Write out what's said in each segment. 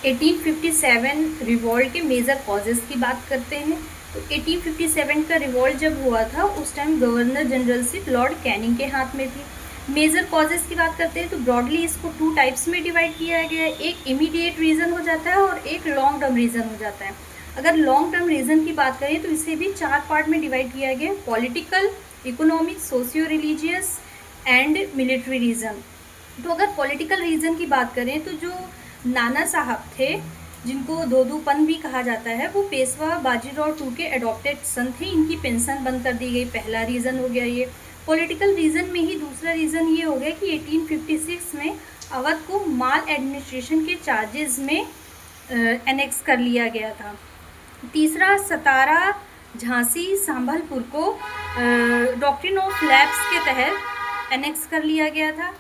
1857 revolt के major causes की बात करते हैं। तो 1857 का रिवॉल्ट जब हुआ था उस time governor generalship Lord Canning के हाथ में थी। मेजर कॉजेज़ की बात करते हैं तो ब्रॉडली इसको 2 टाइप्स में डिवाइड किया गया है। एक इमीडिएट रीज़न हो जाता है और एक लॉन्ग टर्म रीज़न हो जाता है। अगर लॉन्ग टर्म रीज़न की बात करें तो इसे भी 4 पार्ट में डिवाइड किया गया है: political, economic, socio religious and military reason. तो अगर पॉलिटिकल रीज़न की बात करें तो जो नाना साहब थे, जिनको दोदूपन भी कहा जाता है, वो पेशवा बाजीराव टू के एडॉप्टेड सन थे। इनकी पेंशन बंद कर दी गई, पहला रीज़न हो गया ये। पॉलिटिकल रीज़न में ही दूसरा रीज़न ये हो गया कि 1856 में अवध को माल एडमिनिस्ट्रेशन के चार्जेस में एनेक्स कर लिया गया था। तीसरा, सतारा, झांसी, संबलपुर को डॉक्ट्रिन ऑफ लैप्स के तहत एनेक्स कर लिया गया था।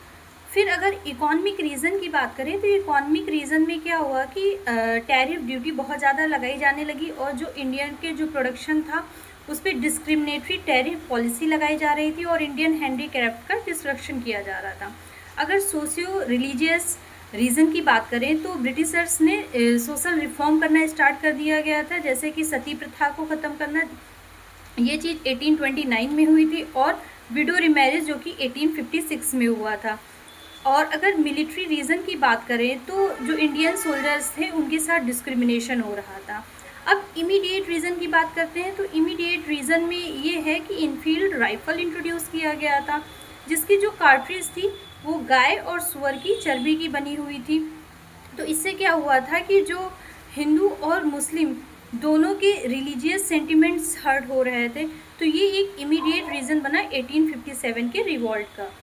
फिर अगर इकोनॉमिक रीज़न की बात करें तो इकोनॉमिक रीज़न में क्या हुआ कि टैरिफ ड्यूटी बहुत ज़्यादा लगाई जाने लगी और जो इंडियन के जो प्रोडक्शन था उस पर डिस्क्रिमिनेटरी टैरिफ पॉलिसी लगाई जा रही थी और इंडियन हैंडीक्राफ्ट का डिस्ट्रक्शन किया जा रहा था। अगर सोशियो रिलीजियस रीज़न की बात करें तो ब्रिटिशर्स ने सोशल रिफॉर्म करना स्टार्ट कर दिया गया था, जैसे कि सती प्रथा को ख़त्म करना। ये चीज़ 1829 में हुई थी और विडो रिमैरिज जो कि 1856 में हुआ था। और अगर मिलिट्री रीज़न की बात करें तो जो इंडियन सोल्जर्स थे उनके साथ डिस्क्रिमिनेशन हो रहा था। अब इमीडिएट रीज़न की बात करते हैं तो इमीडिएट रीज़न में ये है कि इनफील्ड राइफल इंट्रोड्यूस किया गया था, जिसकी जो कार्ट्रिज थी वो गाय और सुअर की चर्बी की बनी हुई थी। तो इससे क्या हुआ था कि जो हिंदू और मुस्लिम दोनों के रिलीजियस सेंटिमेंट्स हर्ट हो रहे थे। तो ये एक इमीडिएट रीज़न बना 1857 के रिवॉल्ट का।